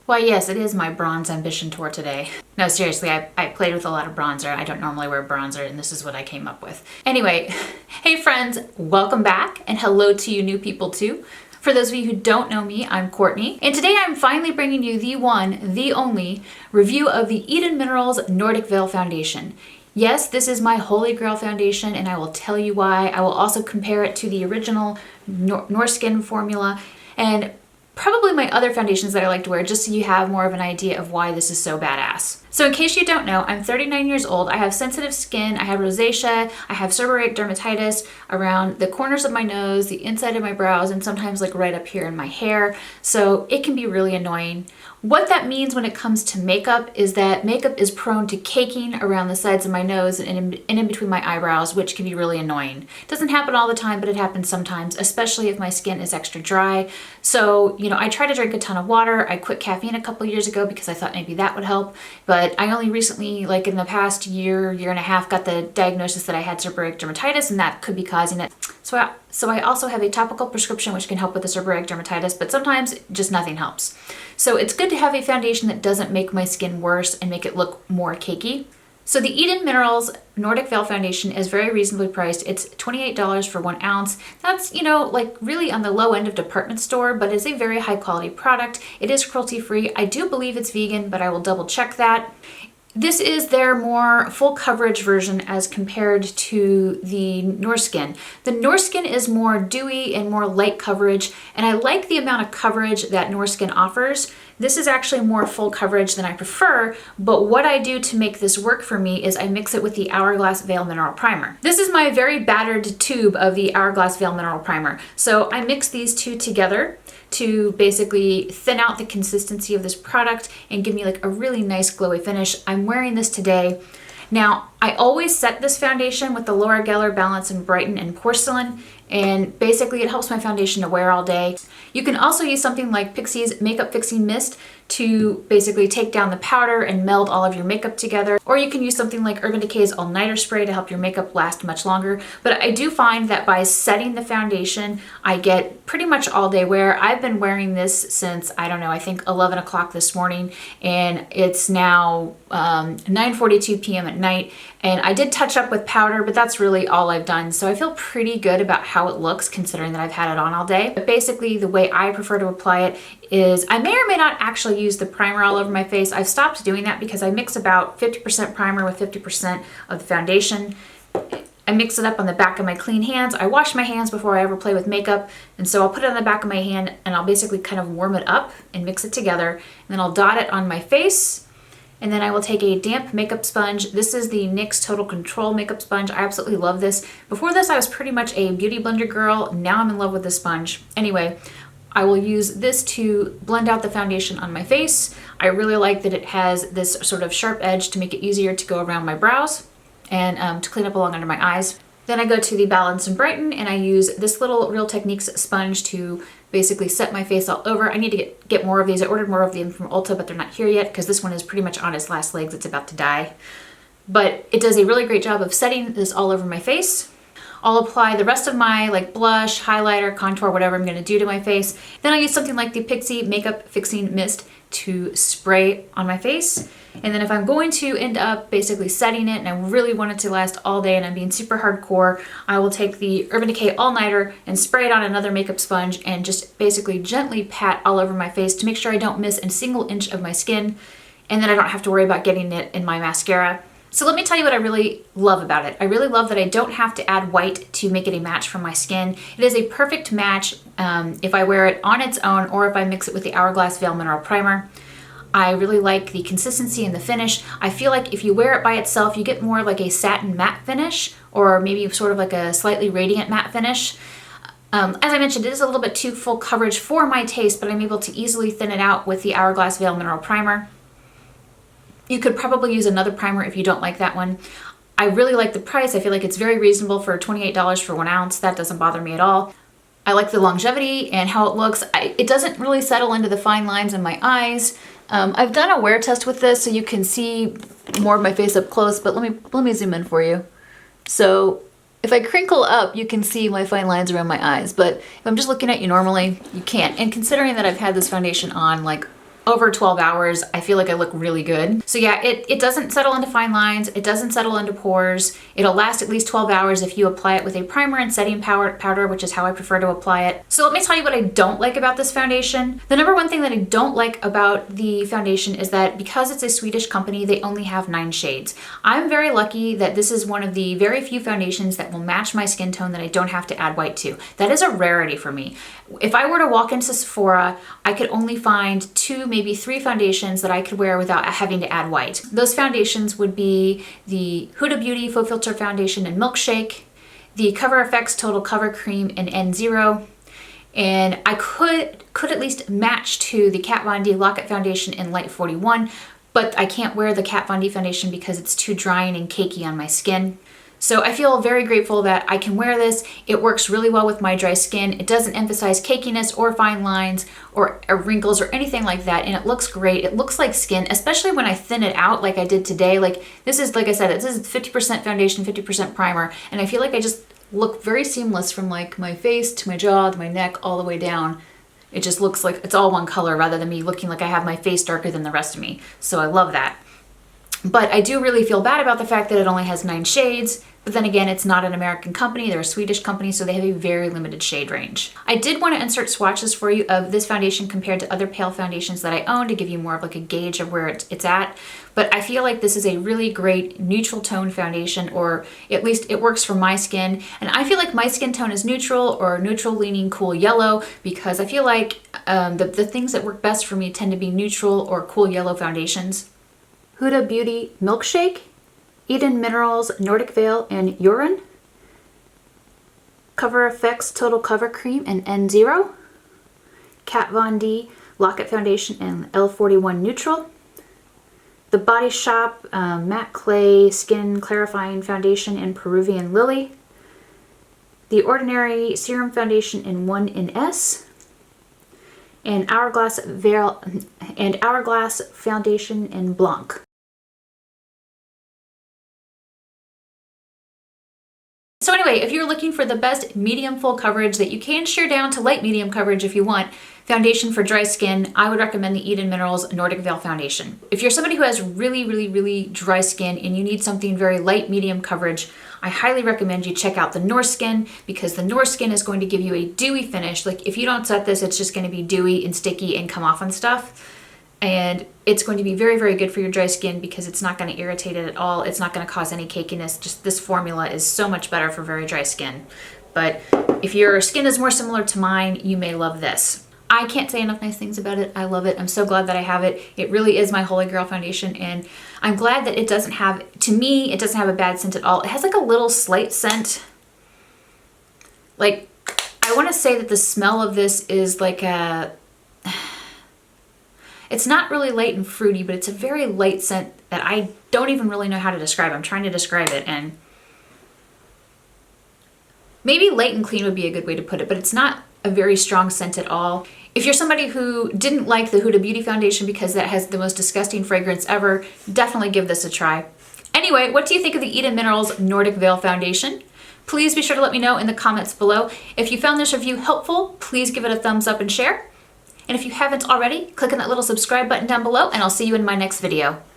Why yes, it is my bronze ambition tour today. No, seriously, I played with a lot of bronzer. I don't normally wear bronzer, and this is what I came up with. Anyway, hey friends, welcome back, and hello to you new people too. For those of you who don't know me, I'm Courtney, and today I'm finally bringing you the one, the only, review of the Idun Minerals Nordic Veil Foundation. Yes, this is my holy grail foundation, and I will tell you why. I will also compare it to the original Norrsken formula, and probably my other foundations that I like to wear, just so you have more of an idea of why this is so badass. So in case you don't know, I'm 39 years old. I have sensitive skin, I have rosacea, I have seborrheic dermatitis around the corners of my nose, the inside of my brows, and sometimes like right up here in my hair. So it can be really annoying. What that means when it comes to makeup is that makeup is prone to caking around the sides of my nose and in between my eyebrows, which can be really annoying. It doesn't happen all the time, but it happens sometimes, especially if my skin is extra dry. So, I try to drink a ton of water. I quit caffeine a couple years ago because I thought maybe that would help. But I only recently, like in the past year and a half, got the diagnosis that I had seborrheic dermatitis, and that could be causing it. So I also have a topical prescription which can help with the seborrheic dermatitis, but sometimes just nothing helps. So it's good to have a foundation that doesn't make my skin worse and make it look more cakey. So the Idun Minerals Nordic Veil Foundation is very reasonably priced. It's $28 for 1 ounce. That's, like really on the low end of department store, but it's a very high quality product. It is cruelty free. I do believe it's vegan, but I will double check that. This is their more full coverage version as compared to the Norrsken. The Norrsken is more dewy and more light coverage, and I like the amount of coverage that Norrsken offers. This is actually more full coverage than I prefer, but what I do to make this work for me is I mix it with the Hourglass Veil Mineral Primer. This is my very battered tube of the Hourglass Veil Mineral Primer. So I mix these two together to basically thin out the consistency of this product and give me like a really nice glowy finish. I'm wearing this today. Now, I always set this foundation with the Laura Geller Balance and Brighten and Porcelain, and basically it helps my foundation to wear all day. You can also use something like Pixie's Makeup Fixing Mist to basically take down the powder and meld all of your makeup together. Or you can use something like Urban Decay's All Nighter Spray to help your makeup last much longer. But I do find that by setting the foundation, I get pretty much all day wear. I've been wearing this since, I don't know, I think 11 o'clock this morning, and it's now 9:42 p.m. at night. And I did touch up with powder, but that's really all I've done. So I feel pretty good about how it looks considering that I've had it on all day. But basically the way I prefer to apply it is I may or may not actually use the primer all over my face. I've stopped doing that because I mix about 50% primer with 50% of the foundation. I mix it up on the back of my clean hands. I wash my hands before I ever play with makeup. And so I'll put it on the back of my hand and I'll basically kind of warm it up and mix it together. And then I'll dot it on my face. And then I will take a damp makeup sponge. This is the NYX Total Control makeup sponge. I absolutely love this. Before this, I was pretty much a beauty blender girl. Now I'm in love with this sponge. Anyway, I will use this to blend out the foundation on my face. I really like that it has this sort of sharp edge to make it easier to go around my brows and to clean up along under my eyes. Then I go to the Balance and Brighten, and I use this little Real Techniques sponge to basically set my face all over. I need to get more of these. I ordered more of them from Ulta, but they're not here yet because this one is pretty much on its last legs. It's about to die. But it does a really great job of setting this all over my face. I'll apply the rest of my like blush, highlighter, contour, whatever I'm going to do to my face. Then I'll use something like the Pixie Makeup Fixing Mist to spray on my face. And then if I'm going to end up basically setting it and I really want it to last all day and I'm being super hardcore, I will take the Urban Decay All Nighter and spray it on another makeup sponge and just basically gently pat all over my face to make sure I don't miss a single inch of my skin, and then I don't have to worry about getting it in my mascara. So let me tell you what I really love about it. I really love that I don't have to add white to make it a match for my skin. It is a perfect match if I wear it on its own or if I mix it with the Hourglass Veil Mineral Primer. I really like the consistency and the finish. I feel like if you wear it by itself, you get more like a satin matte finish, or maybe sort of like a slightly radiant matte finish. As I mentioned, it is a little bit too full coverage for my taste, but I'm able to easily thin it out with the Hourglass Veil Mineral Primer. You could probably use another primer if you don't like that one. I really like the price. I feel like it's very reasonable for $28 for 1 ounce. That doesn't bother me at all. I like the longevity and how it looks. It doesn't really settle into the fine lines in my eyes. I've done a wear test with this so you can see more of my face up close, but let me zoom in for you. So if I crinkle up, you can see my fine lines around my eyes, but if I'm just looking at you normally, you can't. And considering that I've had this foundation on like over 12 hours, I feel like I look really good. So yeah, it doesn't settle into fine lines. It doesn't settle into pores. It'll last at least 12 hours if you apply it with a primer and setting powder, which is how I prefer to apply it. So let me tell you what I don't like about this foundation. The number one thing that I don't like about the foundation is that because it's a Swedish company, they only have 9 shades. I'm very lucky that this is one of the very few foundations that will match my skin tone that I don't have to add white to. That is a rarity for me. If I were to walk into Sephora, I could only find 2, maybe 3 foundations that I could wear without having to add white. Those foundations would be the Huda Beauty Faux Filter Foundation in Milkshake, the Cover FX Total Cover Cream in N0, and I could at least match to the Kat Von D Lock-It Foundation in Light 41, but I can't wear the Kat Von D foundation because it's too drying and cakey on my skin. So I feel very grateful that I can wear this. It works really well with my dry skin. It doesn't emphasize cakiness or fine lines or wrinkles or anything like that. And it looks great. It looks like skin, especially when I thin it out like I did today. Like this is, like I said, this is 50% foundation, 50% primer. And I feel like I just look very seamless from like my face to my jaw to my neck all the way down. It just looks like it's all one color rather than me looking like I have my face darker than the rest of me. So I love that. But I do really feel bad about the fact that it only has 9 shades. But then again, it's not an American company, they're a Swedish company, so they have a very limited shade range. I did want to insert swatches for you of this foundation compared to other pale foundations that I own to give you more of like a gauge of where it's at. But I feel like this is a really great neutral tone foundation, or at least it works for my skin. And I feel like my skin tone is neutral or neutral leaning cool yellow because I feel like the things that work best for me tend to be neutral or cool yellow foundations. Huda Beauty Milkshake, Idun Minerals Nordic Veil and Jorunn, Cover FX Total Cover Cream in N0, Kat Von D Lock-It Foundation in L41 Neutral, the Body Shop Matte Clay Skin Clarifying Foundation in Peruvian Lily, the Ordinary Serum Foundation in 1 in S, and Hourglass Veil and Hourglass Foundation in Blanc. So anyway, if you're looking for the best medium full coverage that you can shear down to light medium coverage if you want, foundation for dry skin, I would recommend the Idun Minerals Nordic Veil Foundation. If you're somebody who has really dry skin and you need something very light medium coverage, I highly recommend you check out the Norrsken because the Norrsken is going to give you a dewy finish. Like if you don't set this, it's just going to be dewy and sticky and come off on stuff. And it's going to be very good for your dry skin because it's not going to irritate it at all. It's not going to cause any cakiness. Just this formula is so much better for very dry skin. But if your skin is more similar to mine, you may love this. I can't say enough nice things about it. I love it. I'm so glad that I have it. It really is my holy grail foundation, and I'm glad that it doesn't have, to me, it doesn't have a bad scent at all. It has like a little slight scent. Like, I want to say that the smell of this is like a, it's not really light and fruity, but it's a very light scent that I don't even really know how to describe. I'm trying to describe it, and maybe light and clean would be a good way to put it, but it's not a very strong scent at all. If you're somebody who didn't like the Huda Beauty foundation because that has the most disgusting fragrance ever, definitely give this a try. Anyway, what do you think of the Idun Minerals Nordic Veil Foundation? Please be sure to let me know in the comments below. If you found this review helpful, please give it a thumbs up and share. And if you haven't already, click on that little subscribe button down below, and I'll see you in my next video.